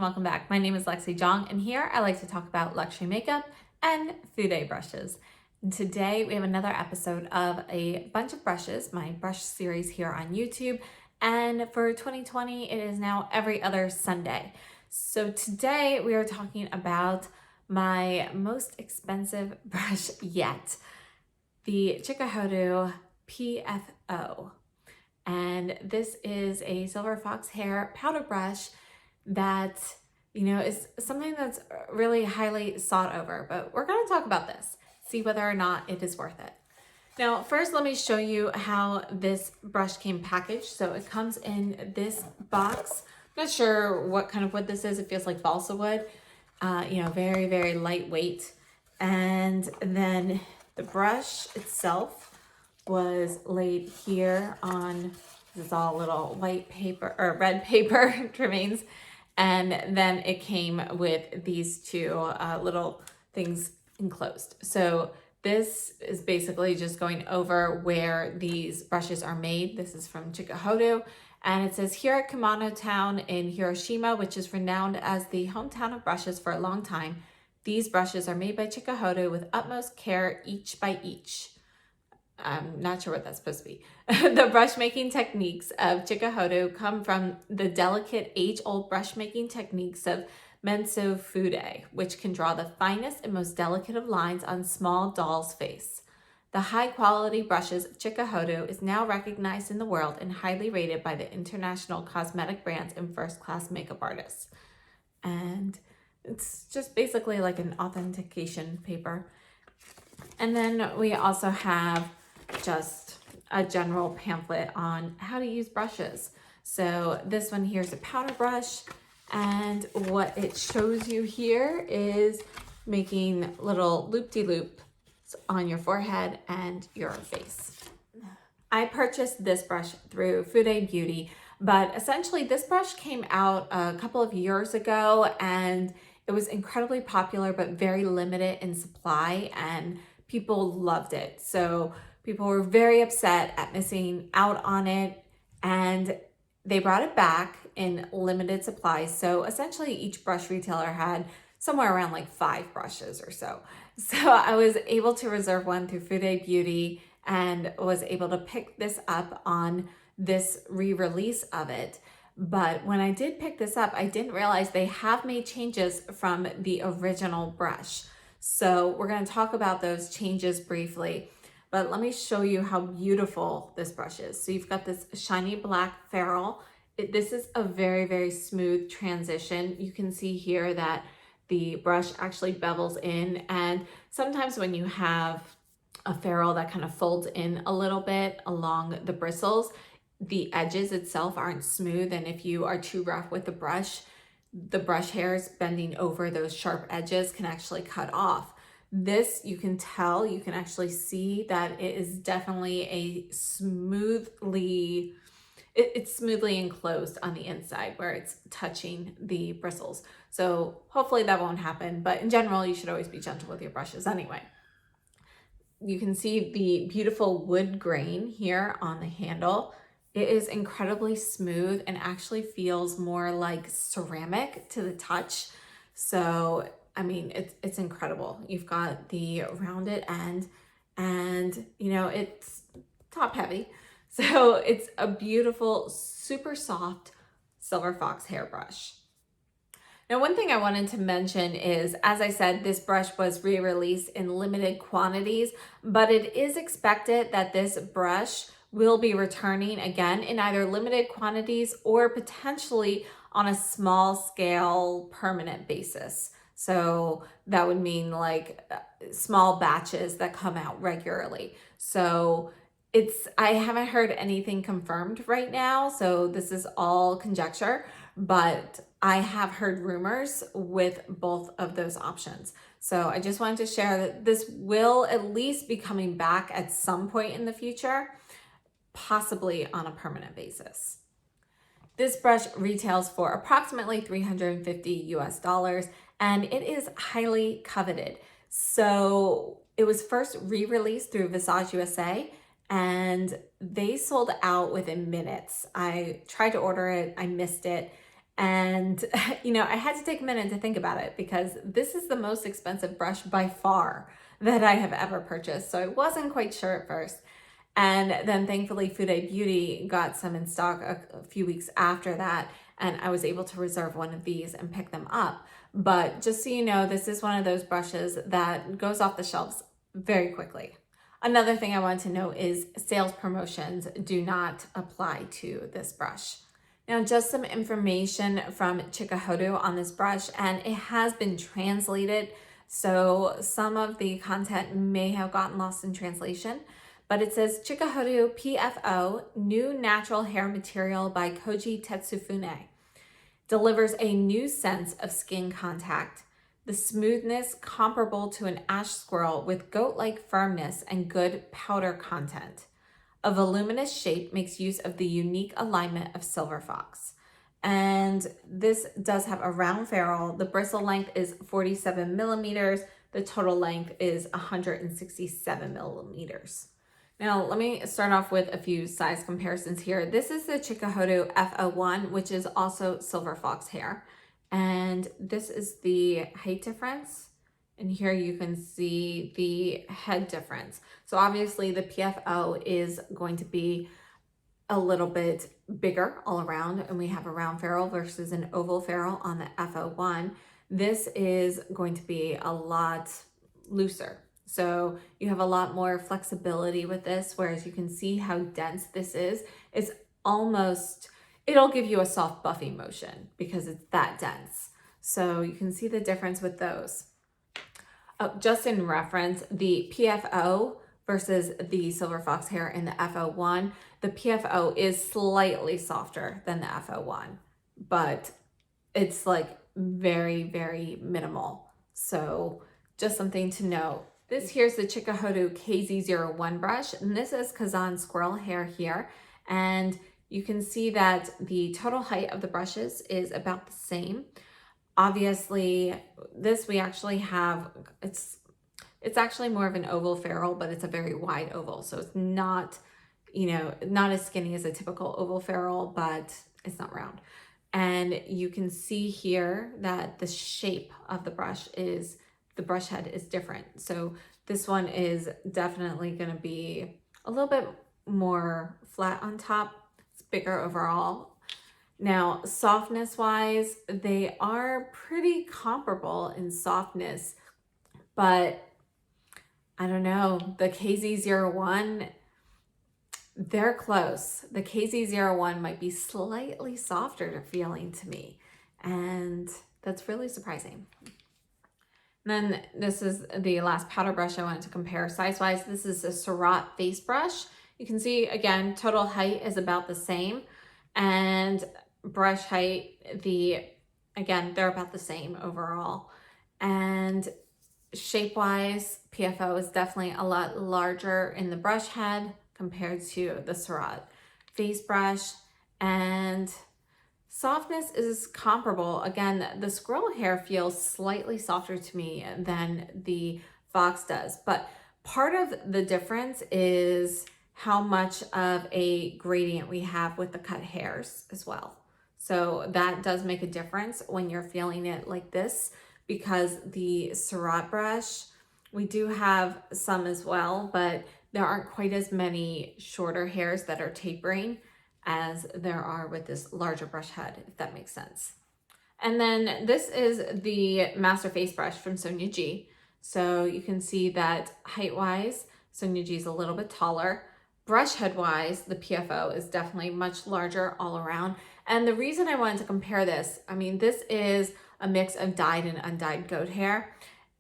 welcome back. My name is Lexi Jong, and here I like to talk about luxury makeup and Fude brushes. And today we have another episode of a bunch of brushes, my brush series here on YouTube. And for 2020, it is now every other Sunday. So today we are talking about my most expensive brush yet, the Chikuhodo PFO. And this is a silver fox hair powder brush that, is something that's really highly sought over, but we're going to talk about this, see whether or not it is worth it. Now, first, let me show you how this brush came packaged. So it comes in this box. I'm not sure what kind of wood this is. It feels like balsa wood, very, very lightweight. And then the brush itself was laid here on, this is all little white paper or red paper remains. And then it came with these two little things enclosed. So this is basically just going over where these brushes are made. This is from Chikuhodo. And it says, here at Kumano Town in Hiroshima, which is renowned as the hometown of brushes for a long time, these brushes are made by Chikuhodo with utmost care, each by each. I'm not sure what that's supposed to be. The brush making techniques of Chikuhodo come from the delicate age-old brush making techniques of Menso Fude, which can draw the finest and most delicate of lines on small doll's face. The high-quality brushes of Chikuhodo is now recognized in the world and highly rated by the international cosmetic brands and first-class makeup artists. And it's just basically like an authentication paper. And then we also have just a general pamphlet on how to use brushes. So this one here is a powder brush, and what it shows you here is making little loop-de-loops on your forehead and your face. I purchased this brush through Fude Beauty, but essentially this brush came out a couple of years ago and it was incredibly popular but very limited in supply, and people loved it. So people were very upset at missing out on it, and they brought it back in limited supplies. So essentially each brush retailer had somewhere around like 5 brushes or so. So I was able to reserve one through Fude Beauty and was able to pick this up on this re-release of it. But when I did pick this up, I didn't realize they have made changes from the original brush. So we're going to talk about those changes briefly. But let me show you how beautiful this brush is. So you've got this shiny black ferrule. This is a very, very smooth transition. You can see here that the brush actually bevels in. And sometimes when you have a ferrule that kind of folds in a little bit along the bristles, the edges itself aren't smooth. And if you are too rough with the brush hairs bending over those sharp edges can actually cut off. This, you can tell, you can actually see that it is definitely a smoothly enclosed on the inside where it's touching the bristles. So hopefully that won't happen, but in general, you should always be gentle with your brushes anyway. You can see the beautiful wood grain here on the handle. It is incredibly smooth and actually feels more like ceramic to the touch. So I mean, it's incredible. You've got the rounded end and, it's top heavy. So it's a beautiful, super soft silver fox hairbrush. Now, one thing I wanted to mention is, as I said, this brush was re-released in limited quantities, but it is expected that this brush will be returning again in either limited quantities or potentially on a small scale permanent basis. So that would mean like small batches that come out regularly. So I haven't heard anything confirmed right now. So this is all conjecture, but I have heard rumors with both of those options. So I just wanted to share that this will at least be coming back at some point in the future, possibly on a permanent basis. This brush retails for approximately $350 US, and it is highly coveted. So it was first re-released through Visage USA, and they sold out within minutes. I tried to order it, I missed it, And, I had to take a minute to think about it because this is the most expensive brush by far that I have ever purchased. So I wasn't quite sure at first. And then thankfully Fude Beauty got some in stock a few weeks after that. And I was able to reserve one of these and pick them up. But just so you know, this is one of those brushes that goes off the shelves very quickly. Another thing I want to note is sales promotions do not apply to this brush. Now, just some information from Chikuhodo on this brush, and it has been translated, so some of the content may have gotten lost in translation, but it says Chikuhodo PFO, new natural hair material by Koji Tetsufune, delivers a new sense of skin contact, the smoothness comparable to an ash squirrel with goat-like firmness and good powder content. A voluminous shape makes use of the unique alignment of Silver Fox. And this does have a round ferrule. The bristle length is 47 millimeters. The total length is 167 millimeters. Now, let me start off with a few size comparisons here. This is the Chikuhodo F01, which is also Silver Fox hair. And this is the height difference. And here you can see the head difference. So obviously the PFO is going to be a little bit bigger all around, and we have a round ferrule versus an oval ferrule on the F01. This is going to be a lot looser. So you have a lot more flexibility with this, whereas you can see how dense this is. It's almost, it'll give you a soft buffing motion because it's that dense. So you can see the difference with those. Just in reference, the PFO versus the Silver Fox hair in the F01, the PFO is slightly softer than the F01, but it's like very, very minimal. So just something to note. This here's the Chikuhodo KZ01 brush, and this is Kazan squirrel hair here. And you can see that the total height of the brushes is about the same. Obviously, this we actually have, it's actually more of an oval ferrule, but it's a very wide oval. So it's not, not as skinny as a typical oval ferrule, but it's not round. And you can see here that the shape of the brush is, the brush head is different. So this one is definitely going to be a little bit more flat on top. It's bigger overall. Now, softness wise, they are pretty comparable in softness, but I don't know, the KZ01, they're close. The KZ01 might be slightly softer feeling to me, and that's really surprising. And then this is the last powder brush I wanted to compare size-wise. This is a Surratt face brush. You can see, again, total height is about the same, and brush height, again, they're about the same overall. And shape-wise, PFO is definitely a lot larger in the brush head compared to the Surratt face brush. And softness is comparable. Again, the squirrel hair feels slightly softer to me than the fox does. But part of the difference is how much of a gradient we have with the cut hairs as well. So that does make a difference when you're feeling it like this, because the Surratt brush, we do have some as well, but there aren't quite as many shorter hairs that are tapering as there are with this larger brush head, if that makes sense. And then this is the Master Face brush from Sonia G. So you can see that height-wise, Sonia G is a little bit taller. Brush head-wise, the PFO is definitely much larger all around. And the reason I wanted to compare this, I mean, this is a mix of dyed and undyed goat hair.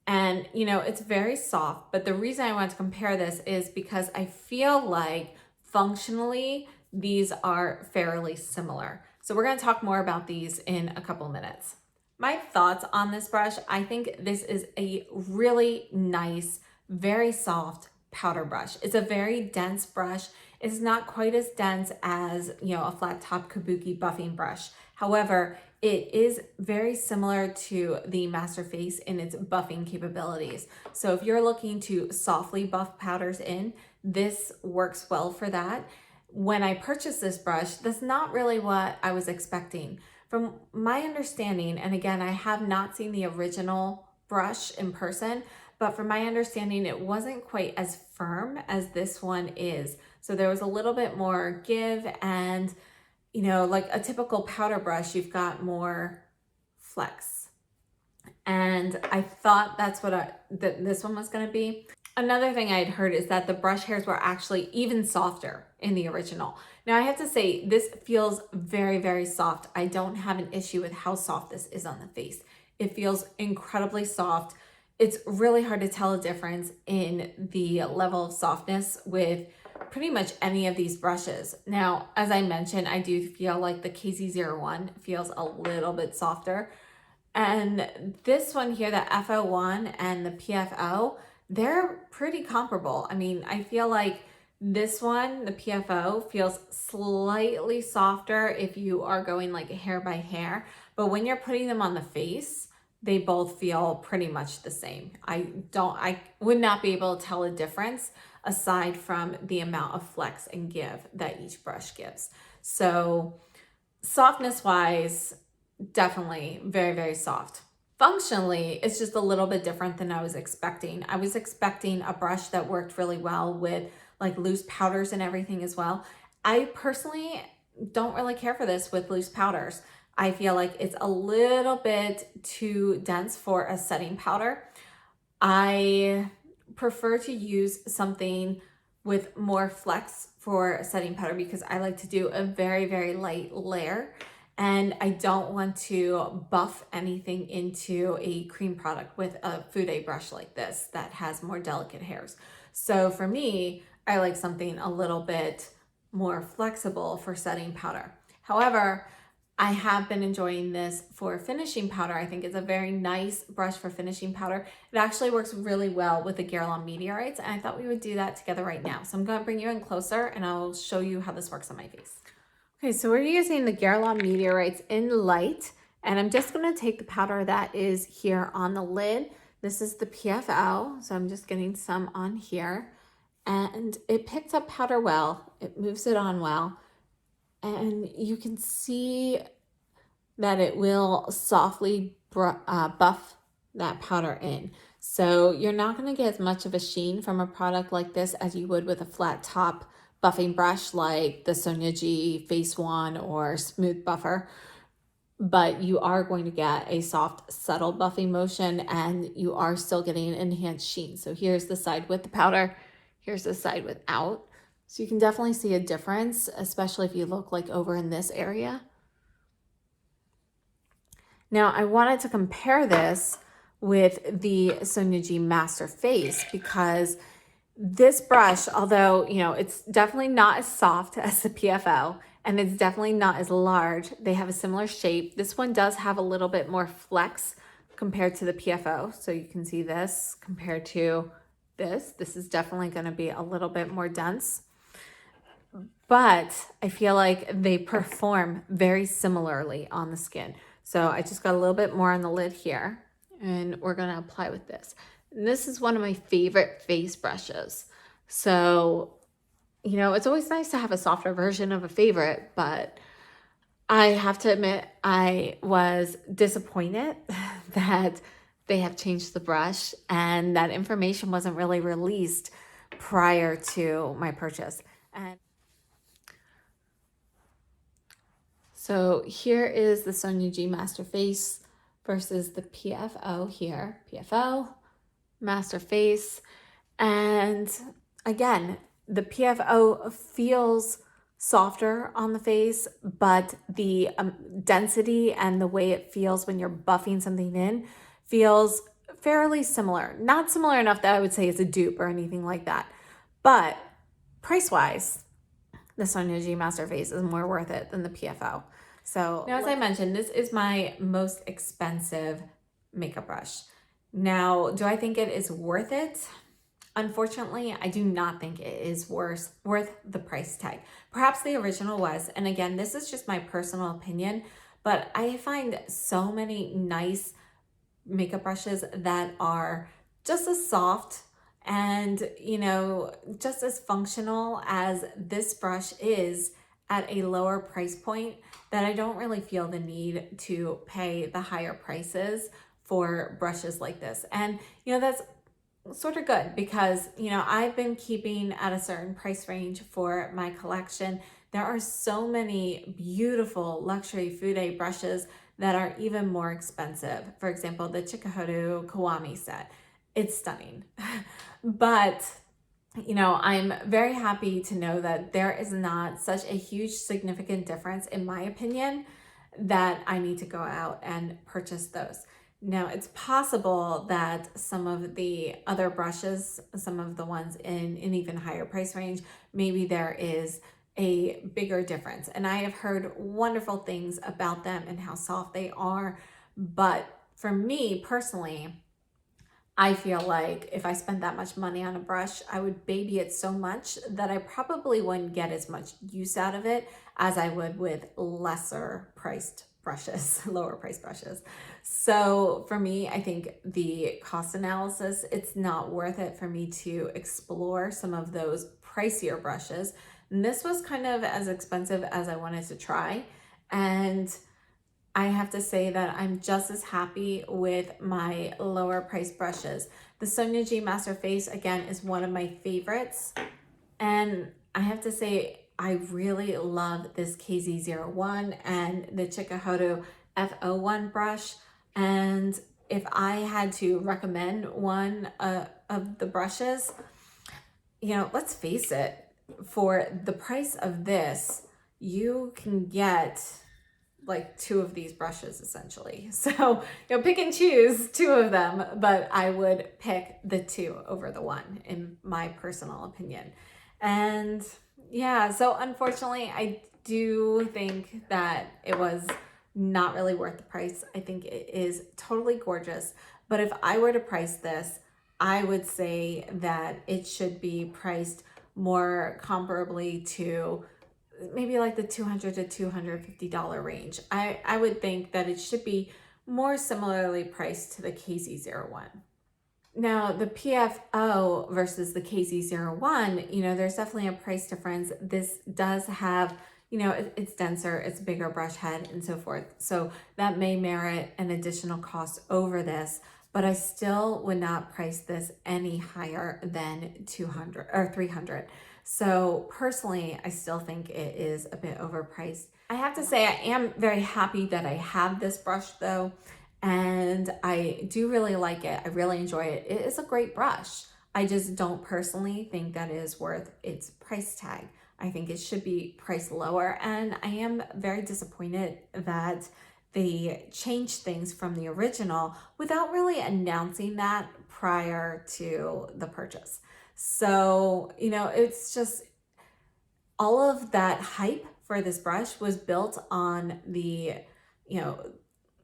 And, it's very soft. But the reason I wanted to compare this is because I feel like functionally, these are fairly similar. So we're going to talk more about these in a couple minutes. My thoughts on this brush, I think this is a really nice, very soft powder brush. It's a very dense brush. It's not quite as dense as, a flat top kabuki buffing brush. However, it is very similar to the Master Face in its buffing capabilities. So if you're looking to softly buff powders in, this works well for that. When I purchased this brush, that's not really what I was expecting. From my understanding, and again, I have not seen the original brush in person, but from my understanding, it wasn't quite as firm as this one is. So there was a little bit more give, and like a typical powder brush, you've got more flex. And I thought that's what this one was going to be. Another thing I had heard is that the brush hairs were actually even softer in the original. Now I have to say, this feels very, very soft. I don't have an issue with how soft this is on the face. It feels incredibly soft. It's really hard to tell a difference in the level of softness with pretty much any of these brushes. Now, as I mentioned, I do feel like the KZ01 feels a little bit softer. And this one here, the F01 and the PFO, they're pretty comparable. I mean, I feel like this one, the PFO, feels slightly softer if you are going like hair by hair, but when you're putting them on the face, they both feel pretty much the same. I would not be able to tell a difference aside from the amount of flex and give that each brush gives. So softness wise, definitely very, very soft. Functionally, it's just a little bit different than I was expecting. I was expecting a brush that worked really well with like loose powders and everything as well. I personally don't really care for this with loose powders. I feel like it's a little bit too dense for a setting powder. I prefer to use something with more flex for a setting powder because I like to do a very, very light layer. And I don't want to buff anything into a cream product with a Fude brush like this that has more delicate hairs. So for me, I like something a little bit more flexible for setting powder. However, I have been enjoying this for finishing powder. I think it's a very nice brush for finishing powder. It actually works really well with the Guerlain Meteorites, and I thought we would do that together right now. So I'm going to bring you in closer and I'll show you how this works on my face. Okay, so we're using the Guerlain Meteorites in light, and I'm just going to take the powder that is here on the lid. This is the PFO, so I'm just getting some on here. And it picks up powder well, it moves it on well, and you can see that it will softly buff that powder in. So you're not going to get as much of a sheen from a product like this as you would with a flat top buffing brush like the Sonia G Face One or Smooth Buffer, but you are going to get a soft, subtle buffing motion, and you are still getting an enhanced sheen. So here's the side with the powder, here's the side without. So you can definitely see a difference, especially if you look like over in this area. Now I wanted to compare this with the Sonia G Master Face because this brush, although, it's definitely not as soft as the PFO and it's definitely not as large, they have a similar shape. This one does have a little bit more flex compared to the PFO. So you can see this compared to this. This is definitely going to be a little bit more dense. But I feel like they perform very similarly on the skin. So I just got a little bit more on the lid here, and we're going to apply with this. And this is one of my favorite face brushes. So, it's always nice to have a softer version of a favorite, but I have to admit I was disappointed that they have changed the brush and that information wasn't really released prior to my purchase. And so here is the Sonia G Master Face versus the PFO here. PFO, Master Face. And again, the PFO feels softer on the face, but the density and the way it feels when you're buffing something in feels fairly similar. Not similar enough that I would say it's a dupe or anything like that. But price-wise, the Sonia G Master Face is more worth it than the PFO. So now, as I mentioned, this is my most expensive makeup brush. Now, do I think it is worth it? Unfortunately, I do not think it is worth the price tag. Perhaps the original was, and again, this is just my personal opinion, but I find so many nice makeup brushes that are just as soft and, just as functional as this brush is at a lower price point that I don't really feel the need to pay the higher prices for brushes like this. And, that's sort of good because, I've been keeping at a certain price range for my collection. There are so many beautiful luxury Fude brushes that are even more expensive. For example, the Chikuhodo Kiwami set. It's stunning. But I'm very happy to know that there is not such a huge significant difference, in my opinion, that I need to go out and purchase those. Now, it's possible that some of the other brushes, some of the ones in an even higher price range, maybe there is a bigger difference. And I have heard wonderful things about them and how soft they are. But for me personally, I feel like if I spent that much money on a brush, I would baby it so much that I probably wouldn't get as much use out of it as I would with lesser priced brushes, lower priced brushes. So for me, I think the cost analysis, it's not worth it for me to explore some of those pricier brushes. And this was kind of as expensive as I wanted to try. And I have to say that I'm just as happy with my lower price brushes. The Sonia G Master Face, again, is one of my favorites. And I have to say, I really love this KZ01 and the Chikuhodo F01 brush. And if I had to recommend one of the brushes, let's face it, for the price of this, you can get like two of these brushes essentially. So, pick and choose two of them, but I would pick the two over the one in my personal opinion. And yeah, so unfortunately, I do think that it was not really worth the price. I think it is totally gorgeous, but if I were to price this, I would say that it should be priced more comparably to maybe like the $200 to $250 range. I would think that it should be more similarly priced to the KZ01. Now, the PFO versus the KZ01, there's definitely a price difference. This does have, it's denser, it's a bigger brush head and so forth. So that may merit an additional cost over this, but I still would not price this any higher than 200 or 300. So personally, I still think it is a bit overpriced. I have to say I am very happy that I have this brush though, and I do really like it. I really enjoy it. It is a great brush. I just don't personally think that it is worth its price tag. I think it should be priced lower, and I am very disappointed that they changed things from the original without really announcing that prior to the purchase. So, it's just all of that hype for this brush was built on the,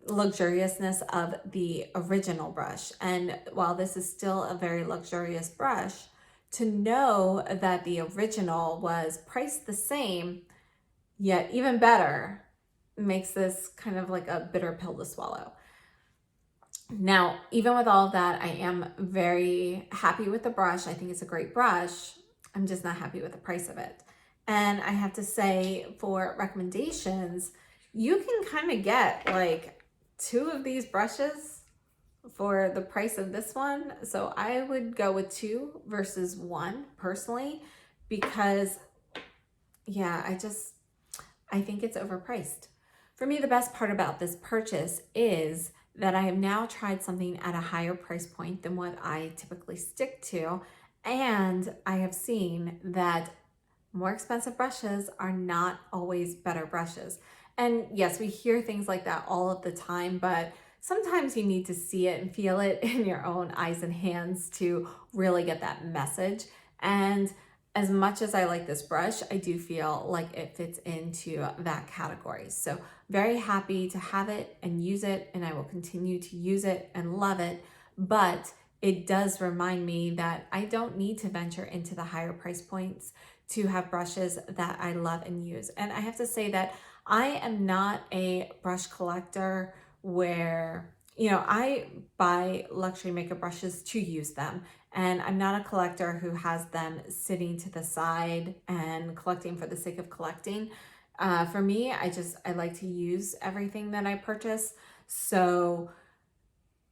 luxuriousness of the original brush. And while this is still a very luxurious brush, to know that the original was priced the same, yet even better, makes this kind of like a bitter pill to swallow. Now, even with all of that, I am very happy with the brush. I think it's a great brush. I'm just not happy with the price of it. And I have to say, for recommendations, you can kind of get like two of these brushes for the price of this one. So I would go with two versus one personally, because yeah, I think it's overpriced. For me, the best part about this purchase is that I have now tried something at a higher price point than what I typically stick to. And I have seen that more expensive brushes are not always better brushes. And yes, we hear things like that all of the time, but sometimes you need to see it and feel it in your own eyes and hands to really get that message. And as much as I like this brush, I do feel like it fits into that category. So very happy to have it and use it, and I will continue to use it and love it. But it does remind me that I don't need to venture into the higher price points to have brushes that I love and use. And I have to say that I am not a brush collector where, I buy luxury makeup brushes to use them. And I'm not a collector who has them sitting to the side and collecting for the sake of collecting. For me, I like to use everything that I purchase. So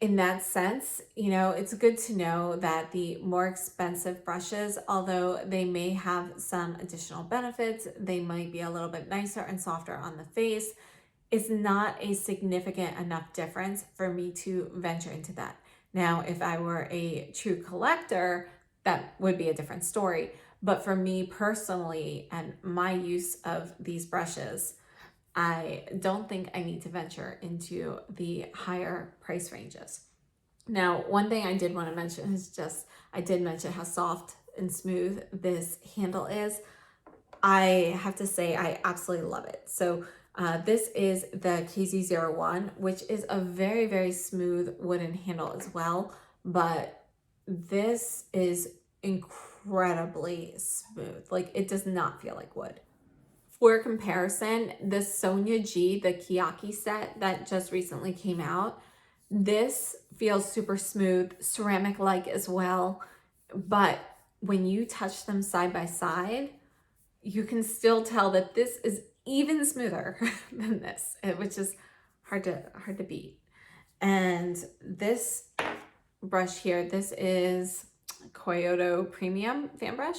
in that sense, it's good to know that the more expensive brushes, although they may have some additional benefits, they might be a little bit nicer and softer on the face, is not a significant enough difference for me to venture into that. Now, if I were a true collector, that would be a different story. But for me personally and my use of these brushes, I don't think I need to venture into the higher price ranges. Now, one thing I did want to mention is just, I did mention how soft and smooth this handle is. I have to say, I absolutely love it. So this is the KZ01, which is a very, very smooth wooden handle as well. But this is incredibly smooth. Like, it does not feel like wood. For comparison, the Sonia G, the Kiyaki set that just recently came out, this feels super smooth, ceramic-like as well. But when you touch them side by side, you can still tell that this is even smoother than this, which is hard to beat. And this brush here, this is Kyoto Premium Fan Brush.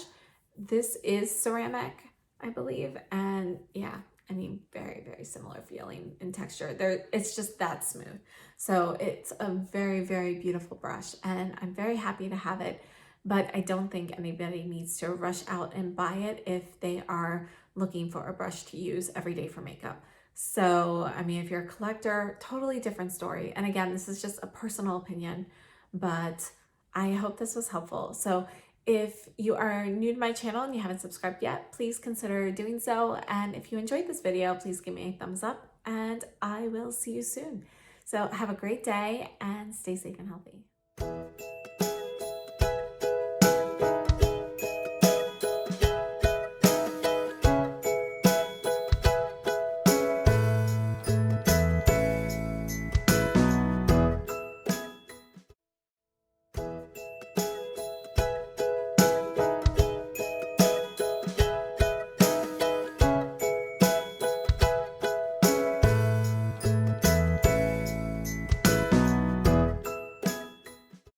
This is ceramic, I believe. And yeah, I mean, very, very similar feeling and texture. It's just that smooth. So it's a very, very beautiful brush, and I'm very happy to have it. But I don't think anybody needs to rush out and buy it if they are looking for a brush to use every day for makeup. So, I mean, if you're a collector, totally different story. And again, this is just a personal opinion, but I hope this was helpful. So if you are new to my channel and you haven't subscribed yet, please consider doing so. And if you enjoyed this video, please give me a thumbs up, and I will see you soon. So have a great day and stay safe and healthy.